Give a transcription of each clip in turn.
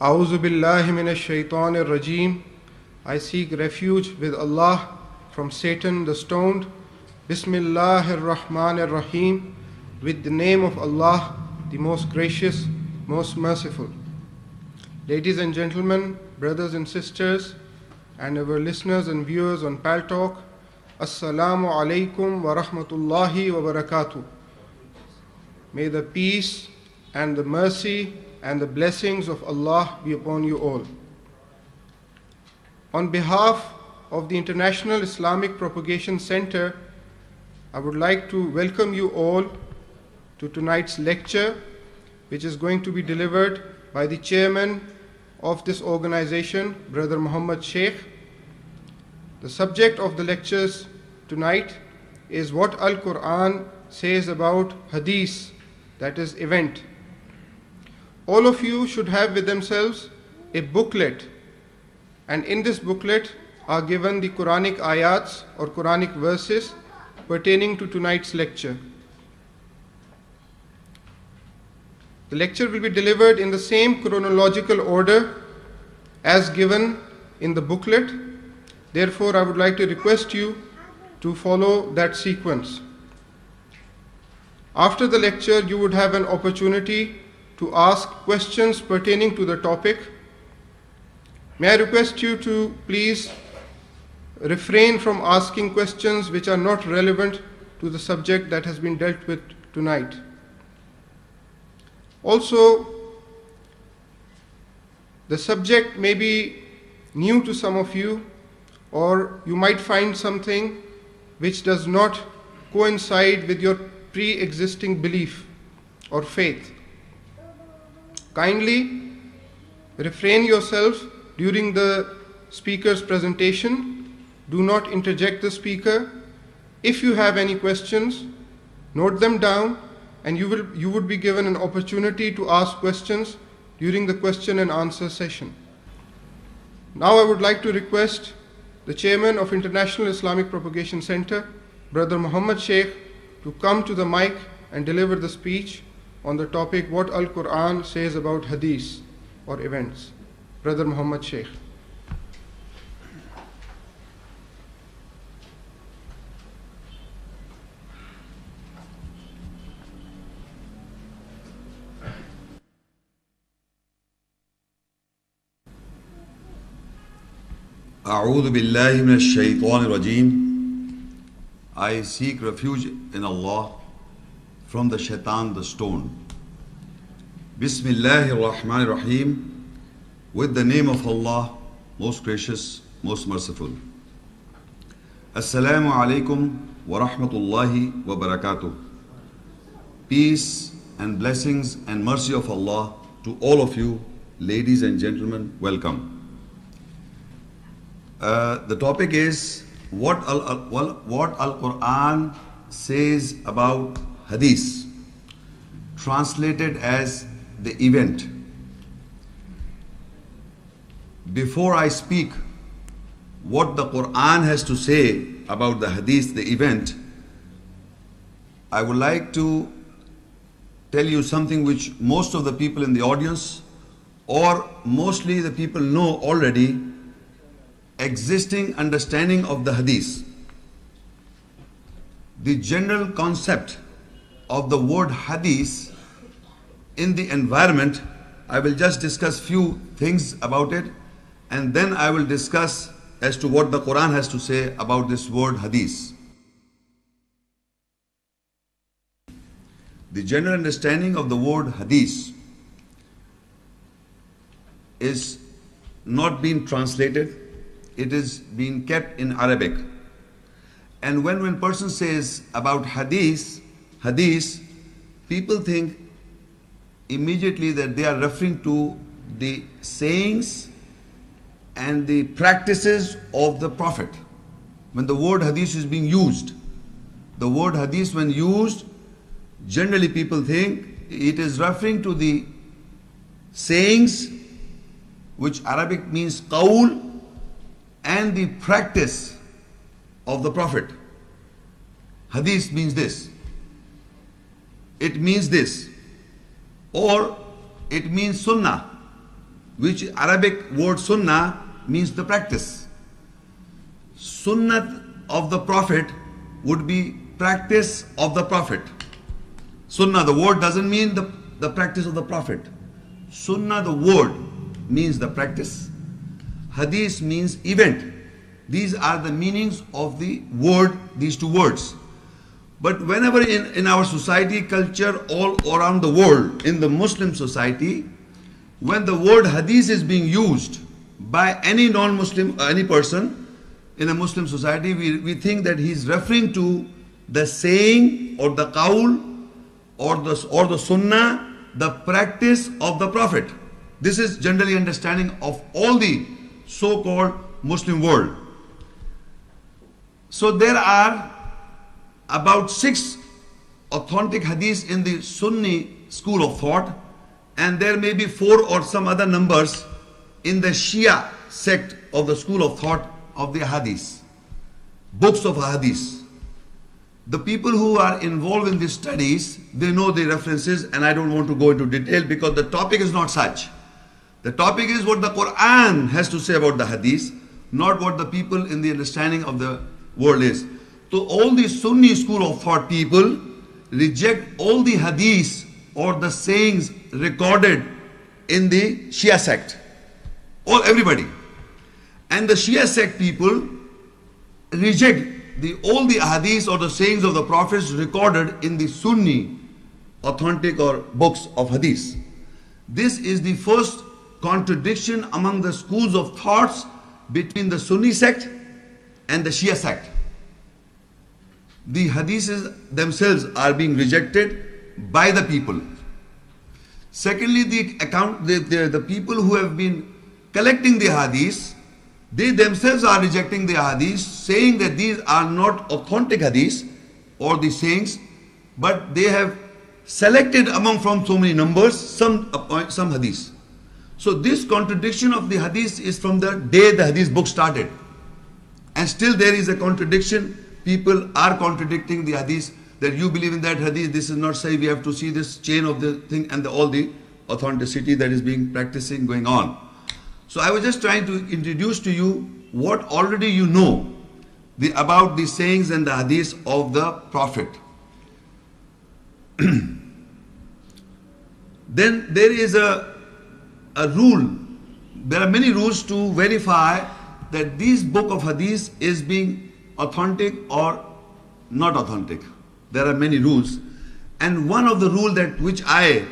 A'udhu billahi minash shaitanir rajim. I seek refuge with Allah from Satan the stoned. Bismillahir Rahmanir Rahim. With the name of Allah, the most gracious, most merciful. Ladies and gentlemen, brothers and sisters, and our listeners and viewers on Pal Talk, Assalamu alaikum wa rahmatullahi wa barakatuh. May the peace and the mercy and the blessings of Allah be upon you all. On behalf of the International Islamic Propagation Center, I would like to welcome you all to tonight's lecture, which is going to be delivered by the chairman of this organization, Brother Muhammad Shaikh. The subject of the lectures tonight is what Al-Quran says about Hadees, that is event. All of you should have with themselves a booklet, and in this booklet are given the Quranic ayats or Quranic verses pertaining to tonight's lecture. The lecture will be delivered in the same chronological order as given in the booklet. Therefore, I would like to request you to follow that sequence. After the lecture, you would have an opportunity to ask questions pertaining to the topic. May I request you to please refrain from asking questions which are not relevant to the subject that has been dealt with tonight. Also, the subject may be new to some of you, or you might find something which does not coincide with your pre-existing belief or faith. Kindly refrain yourself during the speaker's presentation. Do not interject the speaker. If you have any questions, note them down, and you would be given an opportunity to ask questions during the question and answer session. Now I would like to request the chairman of International Islamic Propagation Center, Brother Muhammad Shaikh, to come to the mic and deliver the speech on the topic what Al-Quran says about Hadees or events. Brother Muhammad Shaikh. أعوذ بالله من الشيطان الرجيم. I seek refuge in Allah from the shaitan the stone. Bismillahir Rahmanir Rahim. With the name of Allah, most gracious, most merciful. Assalamu alaikum wa rahmatullahi wa barakatuh. Peace and blessings and mercy of Allah to all of you, ladies and gentlemen, welcome. The topic is what Al-Quran says about Hadith, translated as the event. Before I speak what the Quran has to say about the Hadith, the event, I would like to tell you something which most of the people in the audience, or mostly the people know already, existing understanding of the Hadith. The general concept of the word Hadith in the environment, I will just discuss few things about it, and then I will discuss as to what the Quran has to say about this word Hadith. The general understanding of the word Hadith is not being translated. It is being kept in Arabic. And when person says about Hadith, people think immediately that they are referring to the sayings and the practices of the Prophet. When the word Hadith is being used, the word Hadith when used, generally people think it is referring to the sayings, which Arabic means qawl, and the practice of the Prophet. Hadith means this. It means this. Or it means sunnah. which Arabic word sunnah means the practice. Sunnah of the Prophet would be practice of the Prophet. Sunnah, the word doesn't mean the practice of the Prophet. Sunnah, the word, means the practice. Hadith means event. These are the meanings of the word, these two words. But whenever in our society, culture, all around the world, in the Muslim society, when the word hadith is being used by any non-Muslim, any person in a Muslim society, we think that he's referring to the saying or the qawl or the sunnah, the practice of the Prophet. This is generally understanding of all the so-called Muslim world. So there are about 6 authentic hadiths in the Sunni school of thought, and there may be 4 or some other numbers in the Shia sect of the school of thought of the hadiths, books of hadiths. The people who are involved in these studies, they know the references, and I don't want to go into detail because the topic is not such. The topic is what the Quran has to say about the hadith, not what the people in the understanding of the world is. So all the Sunni school of thought people reject all the hadiths or the sayings recorded in the Shia sect. Everybody. And the Shia sect people reject all the hadiths or the sayings of the prophets recorded in the Sunni authentic or books of hadith. This is the first contradiction among the schools of thoughts between the Sunni sect and the Shia sect. The hadiths themselves are being rejected by the people. Secondly, the people who have been collecting the hadiths, they themselves are rejecting the hadiths, saying that these are not authentic hadiths or the sayings, but they have selected among from so many numbers some hadiths. So this contradiction of the hadith is from the day the hadith book started. And still there is a contradiction. People are contradicting the hadith, that you believe in that hadith, this is not sahih, we have to see this chain of the thing and all the authenticity that is being practicing going on. So I was just trying to introduce to you what already you know about the sayings and the hadiths of the Prophet. Then there is a rule. There are many rules to verify that this book of hadith is being authentic or not authentic. There are many rules. And one of the rules that which I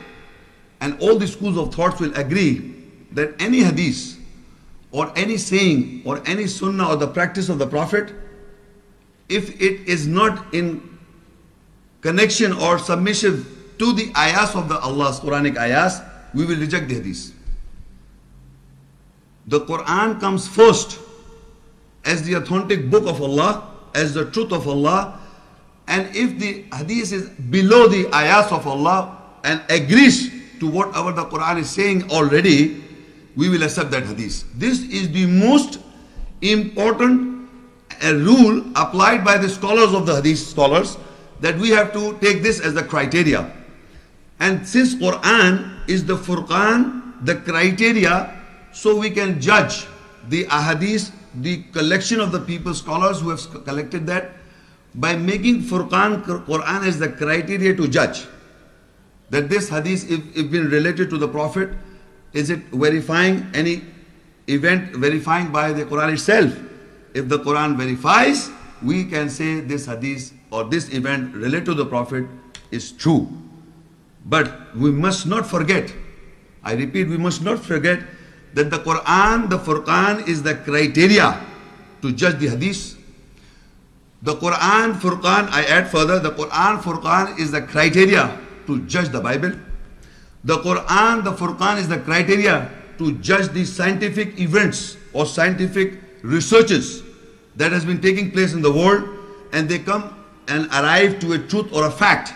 and all the schools of thoughts will agree, that any hadith or any saying or any sunnah or the practice of the Prophet, if it is not in connection or submissive to the ayahs of the Allah's Quranic ayahs, we will reject the hadith. The Quran comes first as the authentic book of Allah, as the truth of Allah, and if the hadith is below the ayahs of Allah and agrees to whatever the Quran is saying already, we will accept that hadith. This is the most important rule applied by the scholars of the hadith scholars, that we have to take this as the criteria. And since Quran is the Furqan, the criteria, so we can judge the ahadith, the collection of the people, scholars who have collected that, by making Furqan, Quran as the criteria to judge that this hadith, if been related to the Prophet, is it verifying any event, verifying by the Quran itself? If the Quran verifies, we can say this hadith or this event related to the Prophet is true. But we must not forget, I repeat, we must not forget that the Quran, the Furqan, is the criteria to judge the hadith. The Quran, Furqan, I add further, the Quran, Furqan is the criteria to judge the Bible. The Quran, the Furqan is the criteria to judge the scientific events or scientific researches that has been taking place in the world, and they come and arrive to a truth or a fact.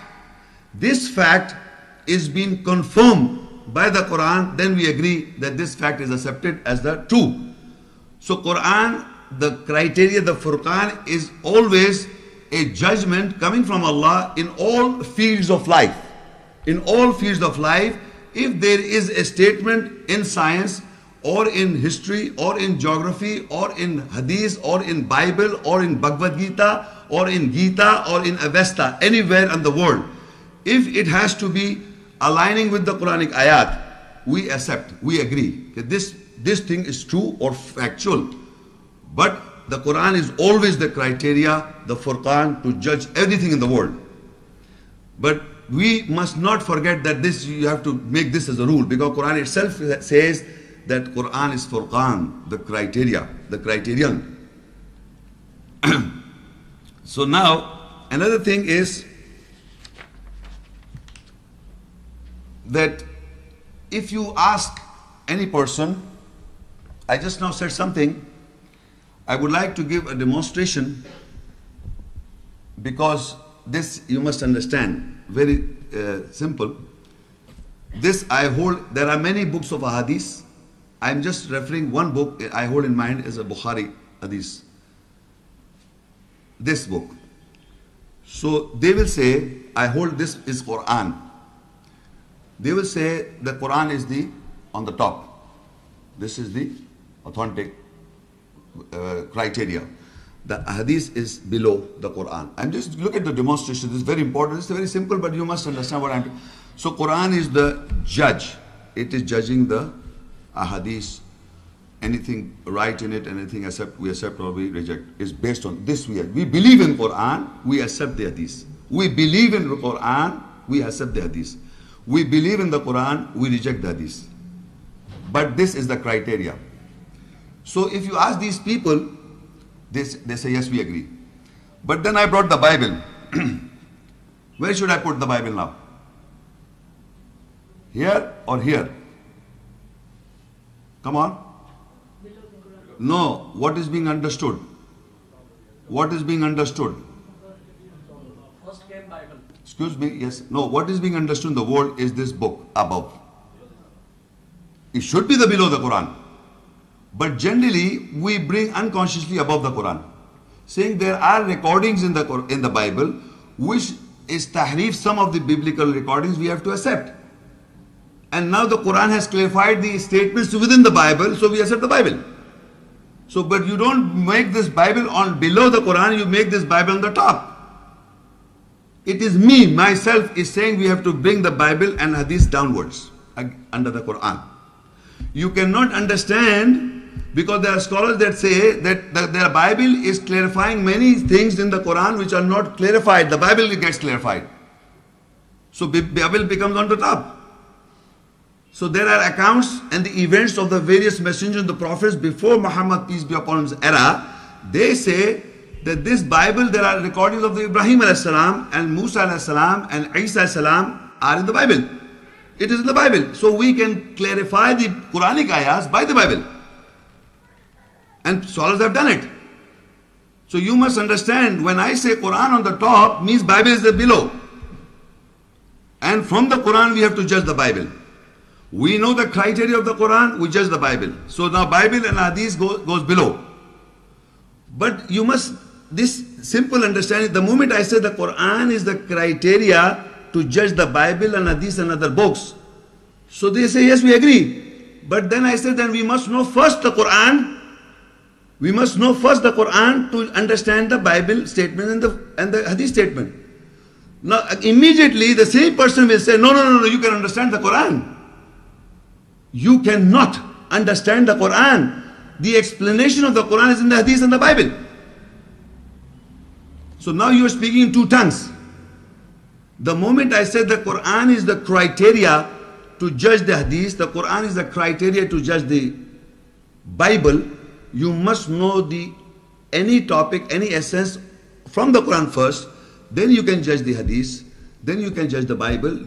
This fact is being confirmed by the Quran, then we agree that this fact is accepted as the true. So Quran, the criteria, the Furqan, is always a judgment coming from Allah in all fields of life. In all fields of life, if there is a statement in science or in history, or in geography, or in Hadith, or in Bible, or in Bhagavad Gita, or in Gita, or in Avesta, anywhere in the world, if it has to be aligning with the Quranic ayat, we accept, we agree that this thing is true or factual. But the Quran is always the criteria, the Furqan, to judge everything in the world. But we must not forget that this, you have to make this as a rule, because Quran itself says that Quran is Furqan, the criteria, the criterion. So now, another thing is that if you ask any person, I just now said something, I would like to give a demonstration, because this you must understand, very simple. This I hold, there are many books of Hadith. I am just referring one book I hold in mind is a Bukhari Hadith. This book. So they will say, I hold this is Quran. They will say the Quran is on the top. This is the authentic criteria. The Hadith is below the Quran. And just look at the demonstration. This is very important. It's very simple, but you must understand what I'm doing. So Quran is the judge. It is judging the Hadith. Anything right in it, anything we accept or we reject, is based on this. We believe in Quran, we accept the Hadith. We believe in the Quran, we accept the Hadith. We believe in the Quran, we reject the Hadith. But this is the criteria. So if you ask these people, they say, yes, we agree. But then I brought the Bible. Where should I put the Bible now? Here or here? Come on. No, what is being understood? What is being understood? First came Bible. Excuse me, yes. No, what is being understood in the world is this book above. It should be the below the Quran. But generally, we bring unconsciously above the Quran, saying there are recordings in the Bible which is tahrif, some of the biblical recordings we have to accept. And now the Quran has clarified the statements within the Bible, so we accept the Bible. So, but you don't make this Bible on below the Quran, you make this Bible on the top. It is me, myself, is saying we have to bring the Bible and Hadith downwards, under the Quran. You cannot understand, because there are scholars that say that the Bible is clarifying many things in the Quran which are not clarified. The Bible gets clarified. So Bible becomes on the top. So there are accounts and the events of the various messengers and the prophets before Muhammad, peace be upon him, era. They say that this Bible, there are recordings of the Ibrahim alayhi salam and Musa alayhi salam and Isa alayhi salam are in the Bible. It is in the Bible. So we can clarify the Quranic ayahs by the Bible. And scholars have done it. So you must understand, when I say Quran on the top, means Bible is the below. And from the Quran we have to judge the Bible. We know the criteria of the Quran, we judge the Bible. So now Bible and Hadith goes below. But you must, this simple understanding, the moment I say the Quran is the criteria to judge the Bible and Hadith and other books, so they say, yes, we agree. But then I said, then we must know first the Quran. We must know first the Quran to understand the Bible statement and the Hadith statement. Now immediately the same person will say, no, you can understand the Quran. You cannot understand the Quran. The explanation of the Quran is in the Hadith and the Bible. So now you are speaking in two tongues. The moment I said the Quran is the criteria to judge the Hadith, the Quran is the criteria to judge the Bible, you must know any topic, any essence from the Quran first, then you can judge the Hadith, then you can judge the Bible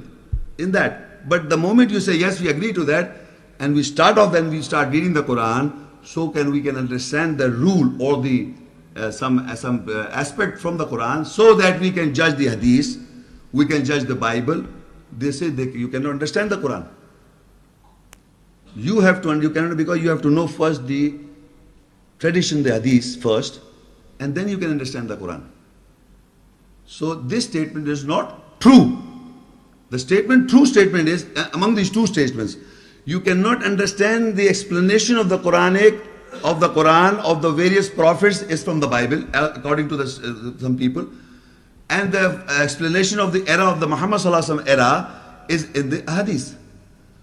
in that. But the moment you say, yes, we agree to that, and we start off, then we start reading the Quran, so we can understand the rule or the some aspect from the Quran, so that we can judge the Hadith, we can judge the Bible. They say you cannot understand the Quran. You cannot, because you have to know first the tradition, the Hadith first, and then you can understand the Quran. So this statement is not true. The true statement is, among these two statements, You cannot understand the explanation of the Quranic, of the Quran, of the various prophets is from the Bible, according to some people. And the explanation of the era of the Muhammad Sallallahu Alaihi Wasallam era is in the Hadith.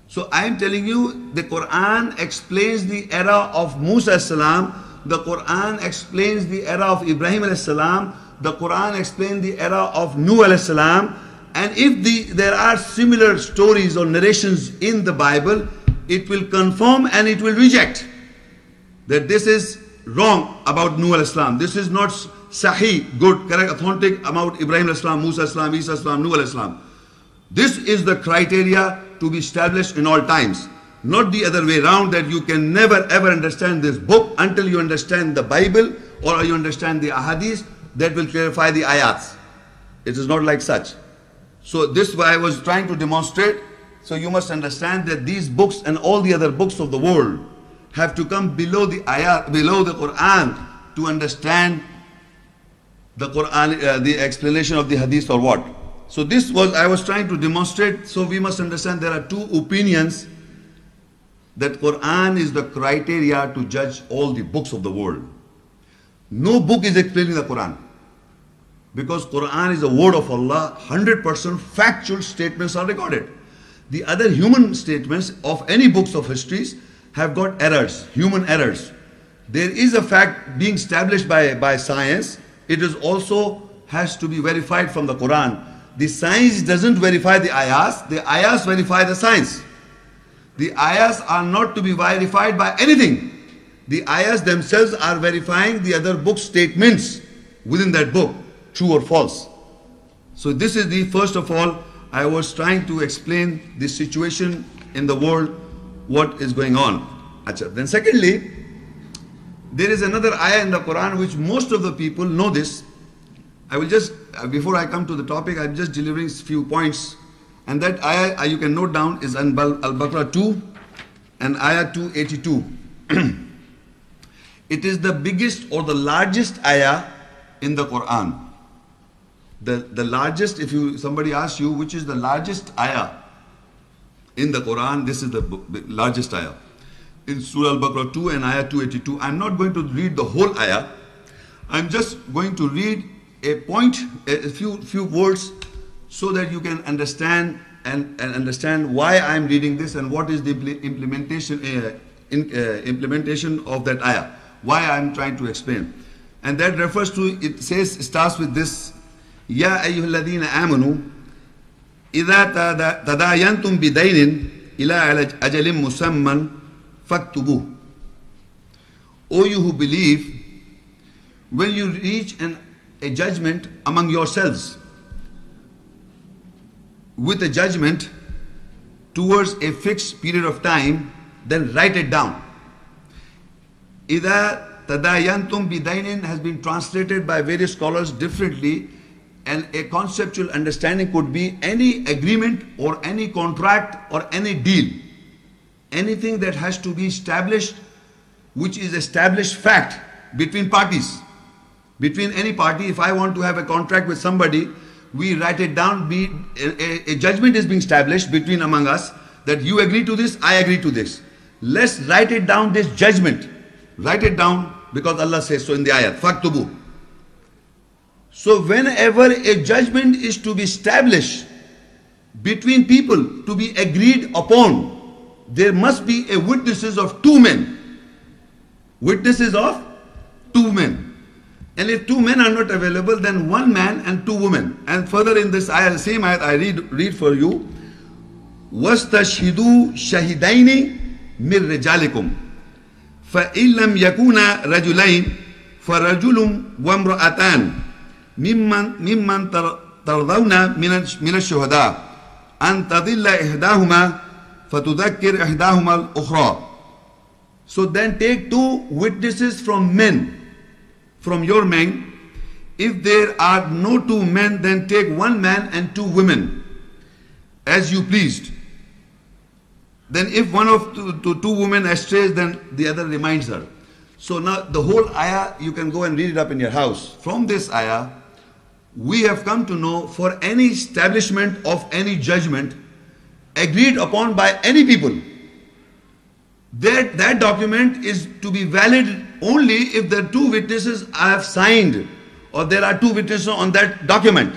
So I am telling you, the Quran explains the era of Musa salam, the Quran explains the era of Ibrahim salam, the Quran explains the era of Nuh salam, and if there are similar stories or narrations in the Bible, it will confirm and it will reject that this is wrong about Nuh salam. This is not sahih, good, correct, authentic about Ibrahim salam, Musa salam, Isa salam, Nuh salam. This is the criteria to be established in all times. Not the other way around, that you can never ever understand this book until you understand the Bible or you understand the Hadith that will clarify the ayats. It is not like such. So this why I was trying to demonstrate. So you must understand that these books and all the other books of the world have to come below the ayat, below the Quran, to understand the Quran, the explanation of the Hadith or what. So this was, I was trying to demonstrate. So we must understand there are two opinions, that Quran is the criteria to judge all the books of the world. No book is explaining the Quran, because Quran is the word of Allah. 100% factual statements are recorded. The other human statements of any books of histories have got errors, human errors. There is a fact being established by science. It is also has to be verified from the Quran. The science doesn't verify the ayahs verify the science. The ayahs are not to be verified by anything. The ayahs themselves are verifying the other book statements within that book, true or false. So this is the, first of all, I was trying to explain the situation in the world, what is going on. Achha. Then secondly, there is another ayah in the Quran which most of the people know this. I will just, before I come to the topic, I'm just delivering a few points. And that ayah you can note down is in Al-Baqarah 2 and ayah 282. It is the biggest or the largest ayah in the Quran. The largest, if somebody asks you which is the largest ayah in the Quran, this is the largest ayah. In Surah Al-Baqarah 2 and ayah 282. I'm not going to read the whole ayah. I'm just going to read a point, a few words, so that you can understand and understand why I'm reading this and what is the implementation of that ayah. Why I'm trying to explain. And that refers to, it says, starts with this, Ya ayyuhalladhina amanu, idha tadayantum bidaynin ila ajalim musamman faktubuh. O you who believe, when you reach a judgment among yourselves, with a judgment towards a fixed period of time, then write it down. Ida tadayantum bidainin has been translated by various scholars differently, and a conceptual understanding could be any agreement or any contract or any deal. Anything that has to be established, which is established fact between parties. Between any party, if I want to have a contract with somebody, we write it down, a judgment is being established between among us, that you agree to this, I agree to this. Let's write it down, this judgment. Write it down, because Allah says so in the ayat, faktubu. So whenever a judgment is to be established between people, to be agreed upon, there must be a witnesses of two men. Witnesses of two men. And if two men are not available, then one man and two women. And further in this ayah, the same ayah I read for you. وَاسْتَشْهِدُوا شَهِدَيْنِ مِنْ رِجَالِكُمْ فَإِنْ لَمْ يَكُونَا رَجُلَيْنِ فَرَجُلٌ وَامْرَأَتَانِ مِمَّنْ تَرْضَوْنَ مِنَ الشُّهَدَاءِ أَنْ تَضِلَّ إِحْدَاهُمَا فَتُذَكِّرْ إِحْدَاهُمَا الْأُخْرَى. So then take two witnesses from men, from your men. If there are no two men, then take one man and two women, as you pleased. Then if one of two women astrays, then the other reminds her. So now the whole ayah, you can go and read it up in your house. From this ayah, we have come to know, for any establishment of any judgment agreed upon by any people, that document is to be valid only if the two witnesses have signed, or there are two witnesses on that document.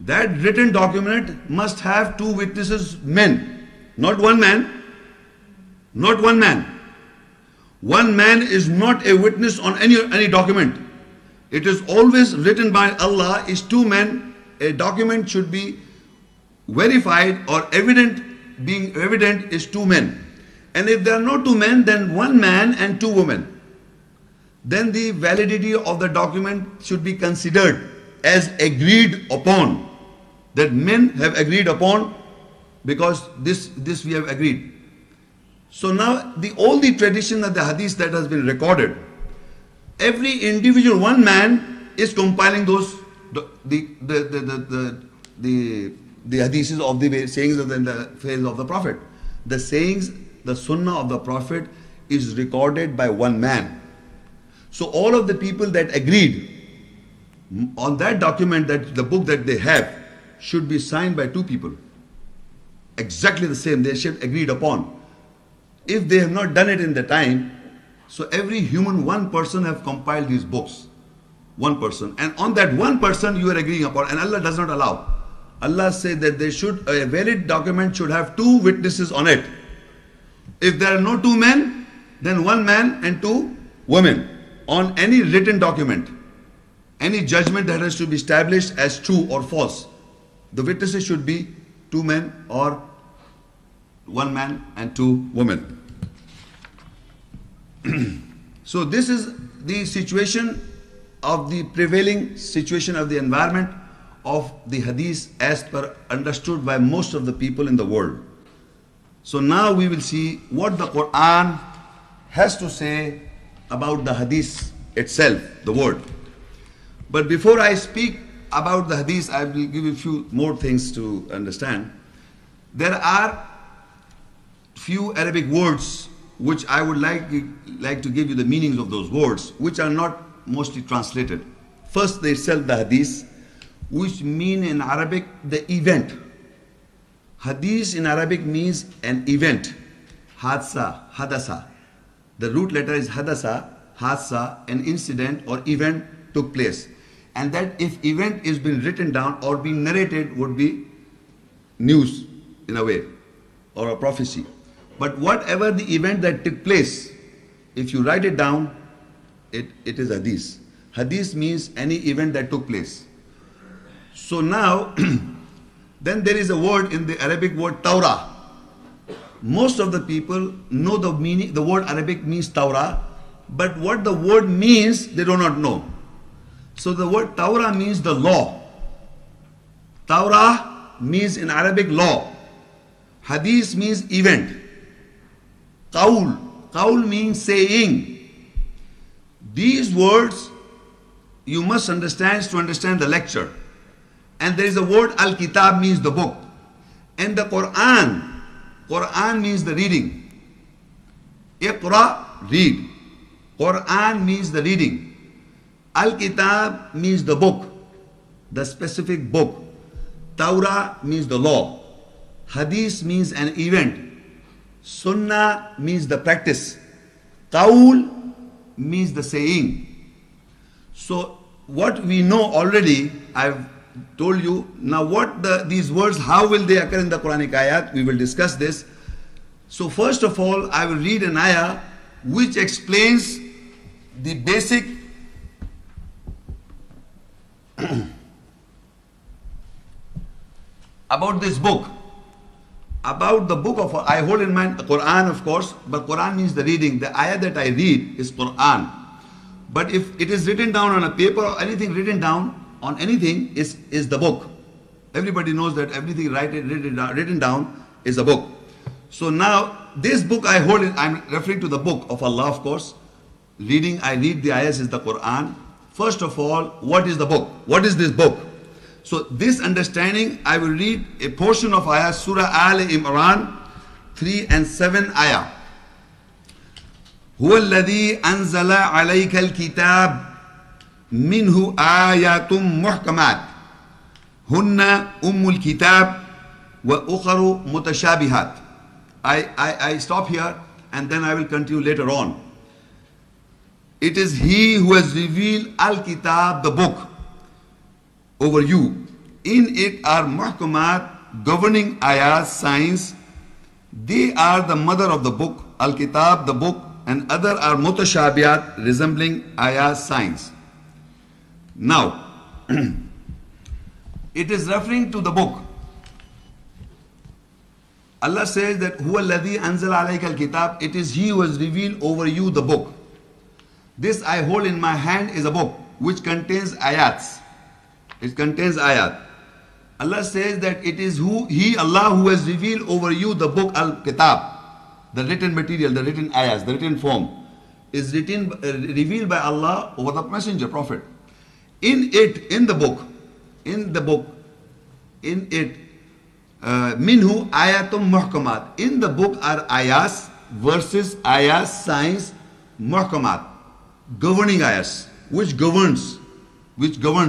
That written document must have two witnesses, men, not one man. Not one man. One man is not a witness on any document. It is always written by Allah, is two men. A document should be verified or evident, being evident is two men. And if there are no two men, then one man and two women. Then the validity of the document should be considered as agreed upon. That men have agreed upon, because this we have agreed. So now all the tradition of the hadith that has been recorded, every individual, one man is compiling those the hadiths of the sayings of the phase of the Prophet. The sayings, the sunnah of the Prophet is recorded by one man. So all of the people that agreed on that document, that the book that they have, should be signed by two people. Exactly the same, they should agreed upon. If they have not done it in the time, so every human, one person have compiled these books. One person. And on that one person you are agreeing upon, and Allah does not allow. Allah said that a valid document should have two witnesses on it. If there are no two men, then one man and two women on any written document. Any judgment that has to be established as true or false, the witnesses should be two men or one man and two women. So this is the situation of the prevailing situation of the environment of the hadith as per understood by most of the people in the world. So now we will see what the Quran has to say about the hadith itself, the word. But before I speak about the hadith, I will give you a few more things to understand. There are few Arabic words which I would like to give you the meanings of those words, which are not mostly translated. First, they itself, the hadith, which mean in Arabic the event. Hadith in Arabic means an event. Hadsa, hadasa. The root letter is hadasa, hadsa, an incident or event took place. And that if event is being written down or being narrated would be news in a way, or a prophecy. But whatever the event that took place, if you write it down, it is hadith. Hadith means any event that took place. So now, then there is a word in the Arabic word Torah. Most of the people know the meaning, the word Arabic means Torah, but what the word means, they do not know. So the word Torah means the law. Torah means in Arabic law. Hadith means event. Qaul. Qaul means saying. These words you must understand to understand the lecture. And there is a word Al-Kitab means the book. And the Quran. Quran means the reading. Iqra, read. Quran means the reading. Al-Kitab means the book, the specific book. Torah means the law. Hadith means an event. Sunnah means the practice. Qaul means the saying. So what we know already, I've told you. Now what these words, how will they occur in the Quranic ayat? We will discuss this. So first of all, I will read an ayah which explains the basic about this book. About the book of, I hold in mind Quran of course, but Quran means the reading. The ayah that I read is Quran. But if it is written down on a paper or anything written down on anything is the book. Everybody knows that everything written down is a book. So now this book I hold, I'm referring to the book of Allah of course. I read the ayahs is the Quran. First of all, what is the book? What is this book? So this understanding, I will read a portion of ayah, Surah Al-Imran, 3 and 7 ayah. هو الذي أنزل عليك الكتاب منه آيات محكمات هن أم الكتاب وأخر متشابهات. I stop here. and then I will continue later on. It is He who has revealed Al-Kitab, the book, over you. In it are muhkamat, governing ayahs, signs. They are the mother of the book, Al-Kitab, the book, and other are mutashabiyat, resembling ayahs, signs. Now, it is referring to the book. Allah says that Huwa alladhi anzala alayka al-kitab. It is He who has revealed over you the book. This I hold in my hand is a book which contains ayats. It contains ayat. Allah says that it is He, Allah, who has revealed over you the book al-kitab, the written material, the written ayats, the written form, is revealed by Allah over the messenger, prophet. In it, in the book, minhu ayatum muhkamat. In the book are ayas, verses, ayas, signs, muhkamat, governing ayas, which governs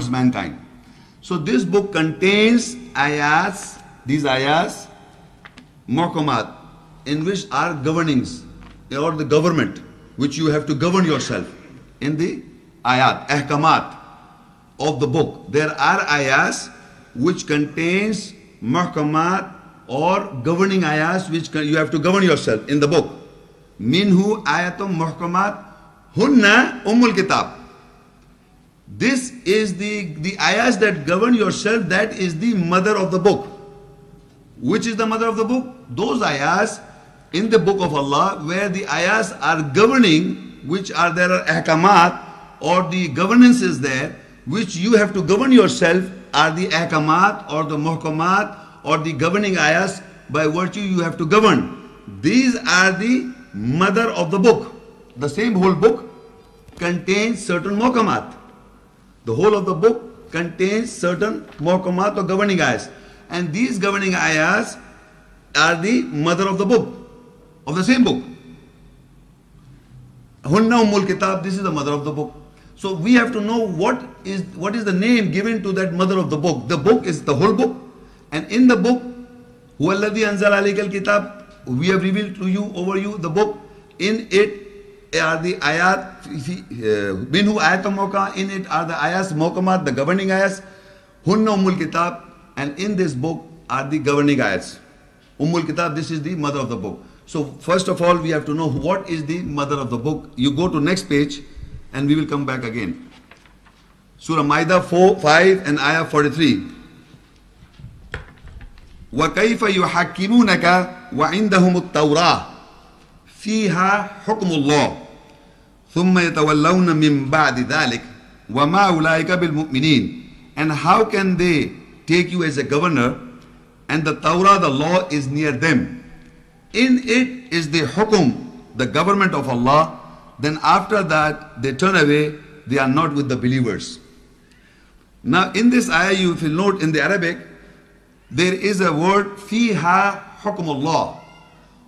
mankind. So this book contains ayas, these ayas, muhkamat, in which are governings, or the government, which you have to govern yourself. In the ayat, ahkamat of the book, there are ayas which contains muhkamat or governing ayahs which you have to govern yourself in the book. Minhu ayatum muhkamat hunna ummul kitab. This is the ayahs that govern yourself, that is the mother of the book. Which is the mother of the book? Those ayahs in the book of Allah where the ayahs are governing, which are there are ahkamat, or the governance is there, which you have to govern yourself, are the ahkamat or the muhkamat or the governing ayahs by virtue you have to govern. These are the mother of the book. The same whole book contains certain muhkamat. The whole of the book contains certain muhkamat or governing ayahs. And these governing ayahs are the mother of the book, of the same book. Hunna ummul kitab, this is the mother of the book. So we have to know what is the name given to that mother of the book. The book is the whole book. And in the book, Huwa alladhi anzala alayka al-kitab, we have revealed to you, over you, the book. In it are the ayat, minhu ayatum muhkamat, in it are the ayas muhkamat, the governing ayas. Hunna ummul kitab, and in this book are the governing ayats. Ummul kitab, this is the mother of the book. So first of all, we have to know what is the mother of the book. You go to next page and we will come back again. Surah Ma'idah 5 and ayah 43. وَكَيْفَ يُحَكِّمُونَكَ وَعِنْدَهُمُ التَّوْرَاةُ فِيهَا حُكْمُ اللَّهِ ثُمَّ يَتَوَلَّوْنَ مِنْ بَعْدِ ذَلِكَ وَمَا أُولَٰئِكَ بِالْمُؤْمِنِينَ. And how can they take you as a governor, and the Torah, the law, is near them? In it is the hukum, the government of Allah. Then after that they turn away, they are not with the believers. Now in this ayah, you will note in the Arabic, there is a word fiha hukmullah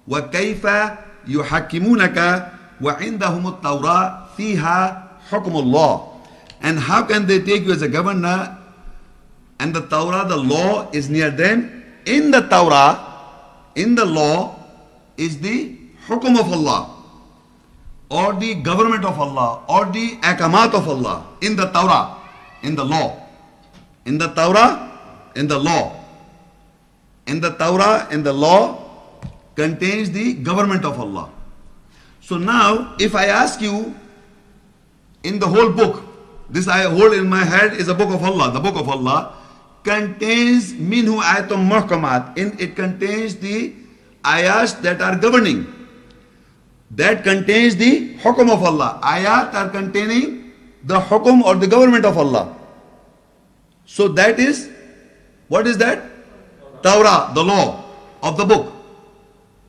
wa kayfa yuhakkimunaka wa indahum at-tawrah fiha hukmullah. And how can they take you as a governor, and the Torah, the law, is near them? In the Torah, in the law, is the hukum of Allah, or the government of Allah, or the ahkamat of Allah. In the Torah, in the law. In the Torah, in the law. In the Torah, in the law, contains the government of Allah. So now, if I ask you, in the whole book, this I hold in my hand is a book of Allah. The book of Allah contains minhu ayatum muhkamat. In it contains the ayahs that are governing. That contains the hukum of Allah. Ayat are containing the hukum or the government of Allah. So that is, what is that? Torah, the law of the book,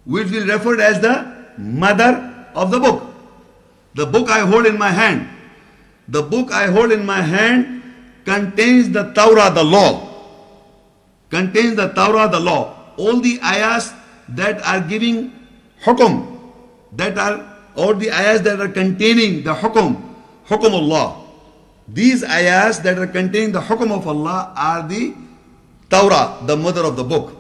which will referred as the mother of the book. The book I hold in my hand. The book I hold in my hand contains the Torah, the law. Contains the Torah, the law. All the ayahs that are giving hukum, that are, or the ayahs that are containing the hukum Allah. These ayahs that are containing the hukum of Allah are the Torah, the mother of the book.